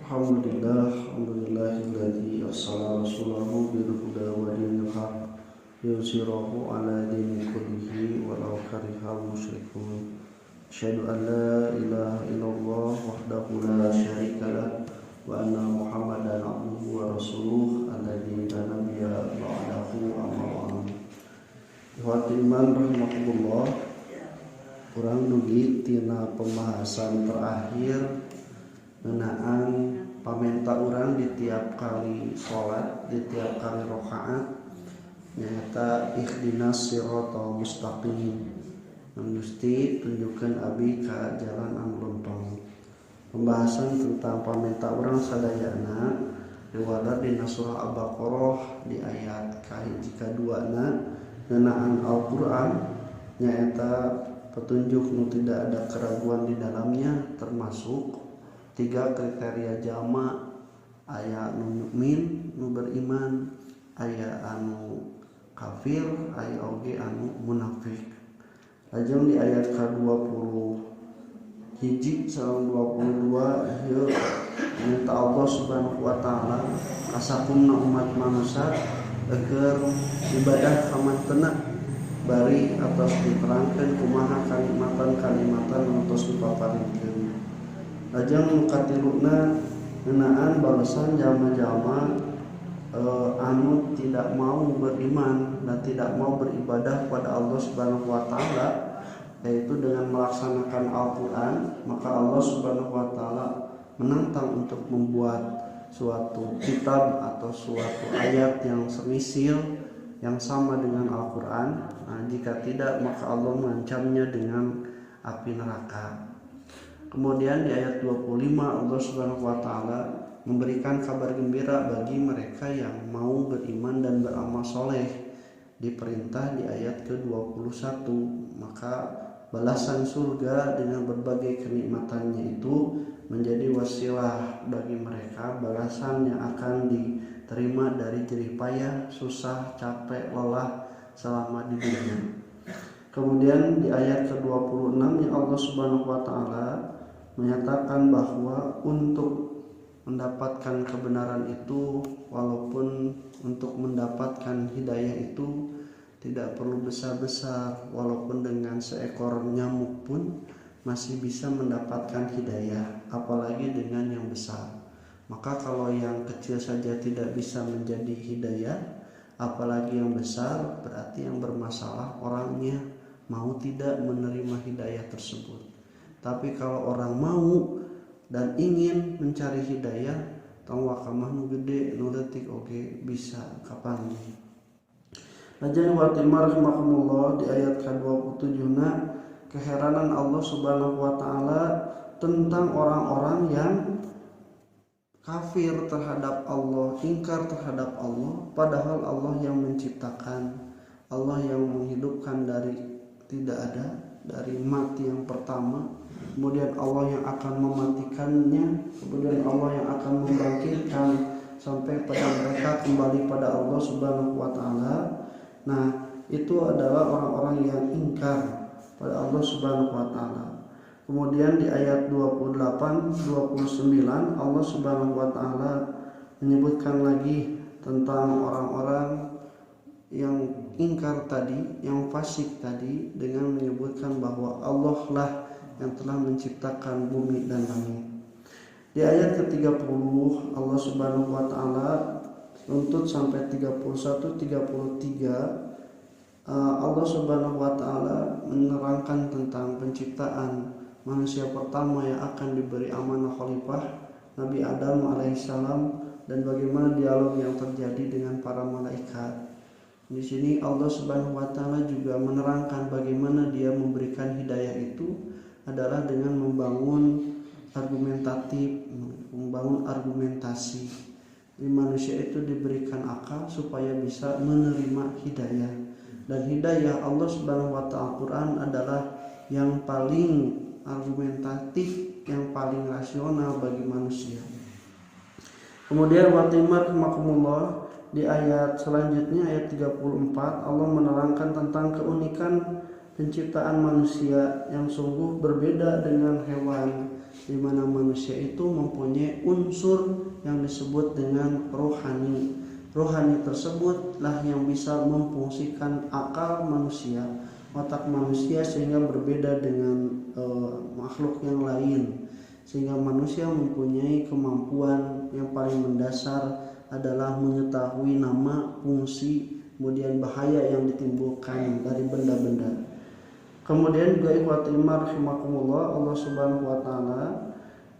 Alhamdulillahilladzi arsala rasulahu bil huda wa dinil haq yuzhirahu ala dini kullihi walau karihal musyrikun. Asyhadu an la ilaha illallah wahdahu la syarikalah wa anna Muhammadan abduhu wa rasuluh alladzi la nabiyya ba'dahu amma ba'd. Ikhwati iman rahimakumullah, kurang dugi tina pembahasan terakhir ngenaan pamenta urang di tiap kali sholat, di tiap kali rakaat nyata ihdinas siratal mustaqim, Gusti tunjukkeun abi ka jalan anu lempeng. Pembahasan tentang pamenta urang sadayana diwadah di surah Al-Baqarah di ayat kahiji kaduana ngenaan Al-Qur'an nyata petunjuk nu tidak ada keraguan di dalamnya, termasuk 3 kriteria jalma, aya nu mukmin nu beriman, aya anu kafir, aya oge anu munafik. Lajeng di ayat ke-20 hiji sareng 22 ieu minta Allah Subhanahu wa taala kasakumna umat manusia agar ibadah kamantena bari atas diterangkeun kumaha kalimatan ngantos dipaparikeun. Lajeng mukatiluna ngenaan balasan jalma-jalma anu tidak mau beriman dan tidak mau beribadah kepada Allah Subhanahu wa taala, yaitu dengan melaksanakan Al-Qur'an. Maka Allah Subhanahu wa taala menantang untuk membuat suatu kitab atau suatu ayat yang semisil yang sama dengan Al-Qur'an. Nah, jika tidak maka Allah mengancamnya dengan api neraka. Kemudian di ayat 25 Allah Subhanahu wa taala memberikan kabar gembira bagi mereka yang mau beriman dan beramal soleh. Diperintah di ayat ke-21, maka balasan surga dengan berbagai kenikmatannya itu menjadi wasilah bagi mereka, balasan yang akan diterima dari jerih payah, susah, capek, lelah selama di dunia. Kemudian di ayat ke-26 ya Allah Subhanahu wa taala menyatakan bahwa untuk mendapatkan kebenaran itu, walaupun untuk mendapatkan hidayah itu tidak perlu besar-besar, walaupun dengan seekor nyamuk pun masih bisa mendapatkan hidayah, apalagi dengan yang besar. Maka kalau yang kecil saja tidak bisa menjadi hidayah, apalagi yang besar, berarti yang bermasalah orangnya mau tidak menerima hidayah tersebut. Tapi kalau orang mau dan ingin mencari hidayah, tong wakamah nu gede nu leutik oge bisa kapan. Lajeng wa rahimahumullah di ayat ke-27 keheranan Allah Subhanahu wa taala tentang orang-orang yang kafir terhadap Allah, ingkar terhadap Allah, padahal Allah yang menciptakan, Allah yang menghidupkan dari tidak ada, dari mati yang pertama, kemudian Allah yang akan mematikannya, kemudian Allah yang akan membangkitkan sampai pada mereka kembali pada Allah Subhanahu wa taala. Nah, itu adalah orang-orang yang ingkar pada Allah Subhanahu wa taala. Kemudian di ayat 28 29 Allah Subhanahu wa taala menyebutkan lagi tentang orang-orang yang ingkar tadi, yang fasik tadi, dengan menyebutkan bahwa Allah lah yang telah menciptakan bumi dan langit. Di ayat ke-30 Allah Subhanahu wa taala tuntut sampai 31 33 Allah Subhanahu wa taala menerangkan tentang penciptaan manusia pertama yang akan diberi amanah khalifah, Nabi Adam alaihissalam, dan bagaimana dialog yang terjadi dengan para malaikat. Di sini Allah Subhanahu wa taala juga menerangkan bagaimana dia memberikan hidayah itu adalah dengan membangun argumentasi. Jadi manusia itu diberikan akal supaya bisa menerima hidayah. Dan hidayah Allah Subhanahu wa taala Quran adalah yang paling argumentatif, yang paling rasional bagi manusia. Kemudian watimakumullah di ayat selanjutnya ayat 34 Allah menerangkan tentang keunikan penciptaan manusia yang sungguh berbeda dengan hewan, di mana manusia itu mempunyai unsur yang disebut dengan rohani. Rohani tersebutlah yang bisa memfungsikan akal manusia, otak manusia, sehingga berbeda dengan makhluk yang lain. Sehingga manusia mempunyai kemampuan yang paling mendasar adalah mengetahui nama, fungsi, kemudian bahaya yang ditimbulkan dari benda-benda. Kemudian juga ikhwatul iman rahimakumullah, Allah Subhanahu wa taala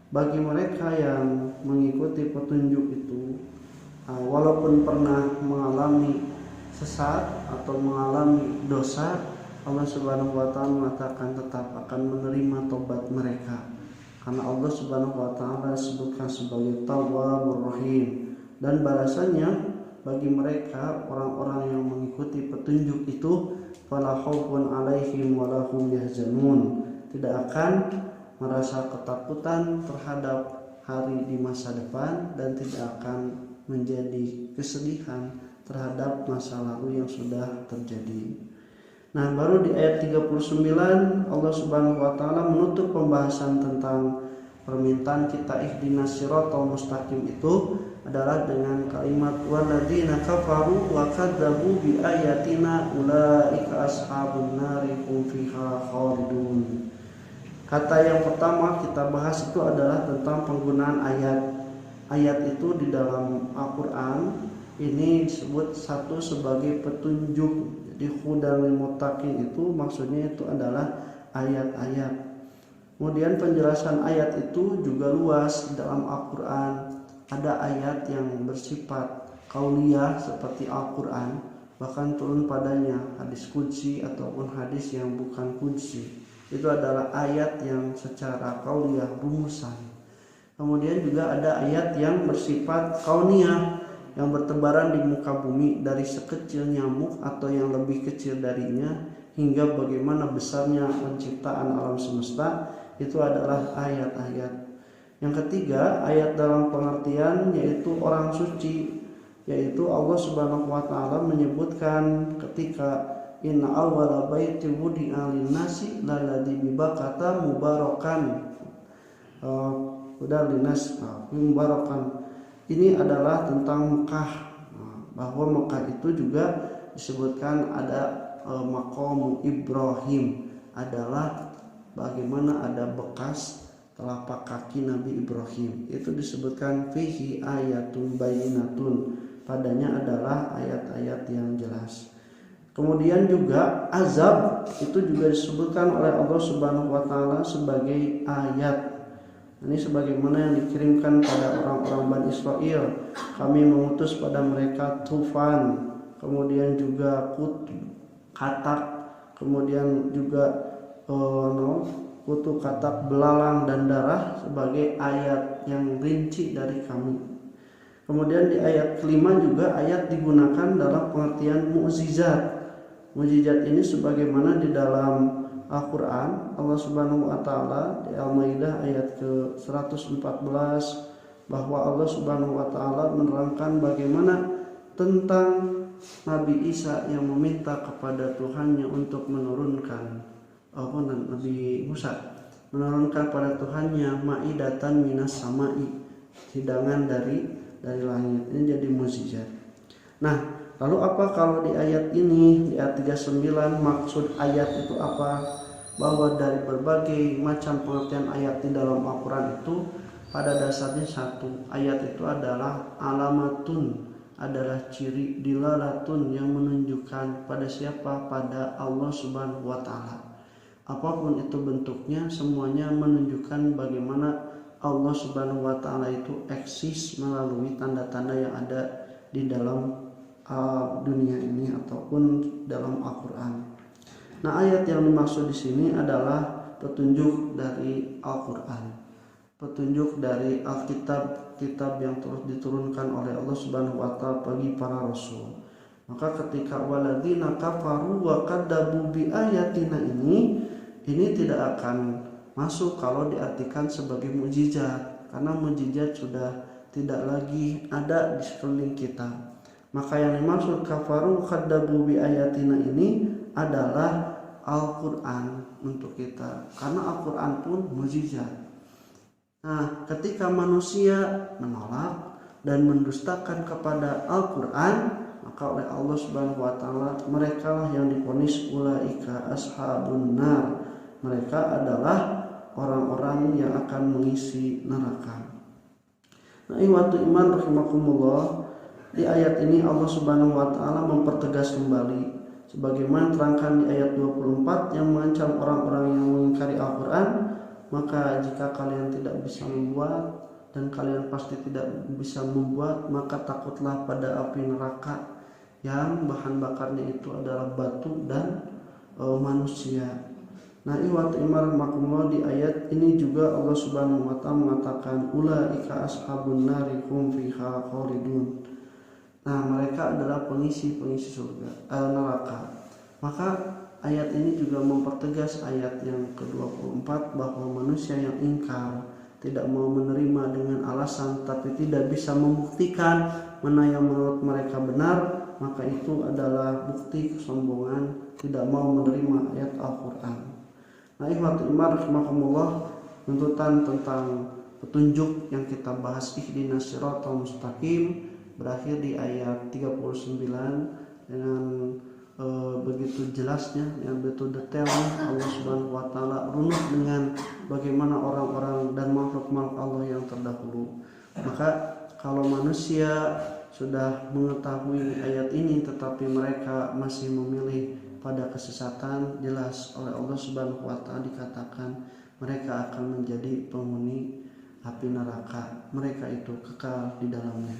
bagi mereka yang mengikuti petunjuk itu, walaupun pernah mengalami sesat atau mengalami dosa, Allah Subhanahu wa taala mengatakan tetap akan menerima tobat mereka. Karena Allah Subhanahu wa taala disebutkan sebagai Tawwabur Rahim, dan balasannya bagi mereka orang-orang yang mengikuti petunjuk itu, fala khaufun 'alaihim wa lahum yahzanun, tidak akan merasa ketakutan terhadap hari di masa depan dan tidak akan menjadi kesedihan terhadap masa lalu yang sudah terjadi. Nah, baru di ayat 39 Allah Subhanahu wa taala menutup pembahasan tentang permintaan kita ihdinas siratal mustaqim itu adalah dengan kalimat walladzina kafaru wa kadzabu bi ayatina ulaika ashabun nari hum fiha khalidun. Kata yang pertama kita bahas itu adalah tentang penggunaan ayat. Ayat itu di dalam Al-Qur'an ini disebut satu sebagai petunjuk. Jadi hudal lil muttaqin itu maksudnya itu adalah ayat-ayat. Kemudian penjelasan ayat itu juga luas dalam Al-Qur'an. Ada ayat yang bersifat qauliyah seperti Al-Qur'an, bahkan turun padanya hadis qudsi ataupun hadis yang bukan qudsi. Itu adalah ayat yang secara qauliyah rumusan. Kemudian juga ada ayat yang bersifat kauniyah yang bertebaran di muka bumi dari sekecil nyamuk atau yang lebih kecil darinya hingga bagaimana besarnya penciptaan alam semesta. Itu adalah ayat-ayat. Yang ketiga, ayat dalam pengertian yaitu orang suci, yaitu Allah Subhanahu wa taala menyebutkan ketika inna awwala baiti wudi'a lin-nasi lalladzi bi Bakkata mubarakan mubarakan. Ini adalah tentang Mekah, bahwa Mekah itu juga disebutkan ada maqam Ibrahim, adalah bagaimana ada bekas telapak kaki Nabi Ibrahim. Itu disebutkan fihi ayatun bayinatun, padanya adalah ayat-ayat yang jelas. Kemudian juga azab itu juga disebutkan oleh Allah Subhanahu wa taala sebagai ayat. Ini sebagaimana yang dikirimkan pada orang-orang Bani Israel, kami mengutus pada mereka tufan, kemudian juga katak, kemudian juga kutu, katak, belalang dan darah sebagai ayat yang rinci dari kami. Kemudian di ayat kelima juga ayat digunakan dalam pengertian mukjizat. Mukjizat ini sebagaimana di dalam Al-Quran Allah Subhanahu wa taala di Al-Maidah ayat ke-114 bahwa Allah Subhanahu wa taala menerangkan bagaimana tentang Nabi Isa yang meminta kepada Tuhannya untuk menurunkan Nabi Musa menurunkan pada Tuhannya ma'idatan minas sama'i, hidangan dari langit. Ini jadi mukjizat. Nah, lalu apa kalau di ayat ini, di ayat 39, maksud ayat itu apa? Bahwa dari berbagai macam pengertian ayat di dalam Al-Quran itu pada dasarnya satu, ayat itu adalah alamatun, adalah ciri, dilalatun yang menunjukkan pada siapa? Pada Allah Subhanahu wa taala. Apapun itu bentuknya, semuanya menunjukkan bagaimana Allah Subhanahu wa taala itu eksis melalui tanda-tanda yang ada di dalam dunia ini ataupun dalam Al-Quran. Nah, ayat yang dimaksud di sini adalah petunjuk dari Al-Quran, petunjuk dari Alkitab, kitab yang terus diturunkan oleh Allah Subhanahu wa taala bagi para rasul. Maka ketika waladzina kafaru wa kadzabu bi ayatina ini tidak akan masuk kalau diartikan sebagai mukjizat, karena mukjizat sudah tidak lagi ada di sekeliling kita. Maka yang dimaksud kafaru kadzabu bi ayatina ini adalah Al-Quran untuk kita, karena Al-Quran pun mukjizat. Nah, ketika manusia menolak dan mendustakan kepada Al-Quran, maka oleh Allah Subhanahu wa taala mereka lah yang divonis ulaika ashabun nar. Mereka adalah orang-orang yang akan mengisi neraka. Nah, ikhwatul iman rahimakumullah, di ayat ini Allah Subhanahu wa taala mempertegas kembali sebagaimana terangkan di ayat 24 yang mengancam orang-orang yang mengingkari Al-Quran, maka jika kalian tidak bisa membuat dan kalian pasti tidak bisa membuat, maka takutlah pada api neraka yang bahan bakarnya itu adalah batu dan manusia. Nah, ikhwatu iman rahimakumullah, di ayat ini juga Allah Subhanahu wa taala mengatakan ulaika ashabun nari hum fiha khalidun. Nah, mereka adalah pengisi-pengisi surga neraka. Maka ayat ini juga mempertegas ayat yang ke-24 bahwa manusia yang ingkar, tidak mau menerima dengan alasan tapi tidak bisa membuktikan mana yang menurut mereka benar, maka itu adalah bukti kesombongan, tidak mau menerima ayat Al-Quran. Nah, ikhwatul iman rahimakumullah, tuntutan tentang petunjuk yang kita bahas ihdinas siratal mustaqim berakhir di ayat 39 dengan begitu jelasnya, yang begitu detailnya Allah Subhanahu wa taala runut dengan bagaimana orang-orang dan makhluk-makhluk Allah yang terdahulu. Maka kalau manusia sudah mengetahui ayat ini tetapi mereka masih memilih pada kesesatan, jelas oleh Allah Subhanahu wa taala dikatakan mereka akan menjadi penghuni api neraka. Mereka itu kekal di dalamnya.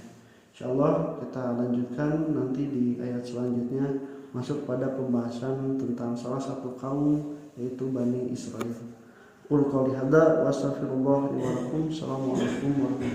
Insyaallah kita lanjutkan nanti di ayat selanjutnya, masuk pada pembahasan tentang salah satu kaum yaitu Bani Israel. Qul qouli hadza wa astaghfirullah li wa lakum. Assalamualaikum warahmatullahi wabarakatuh.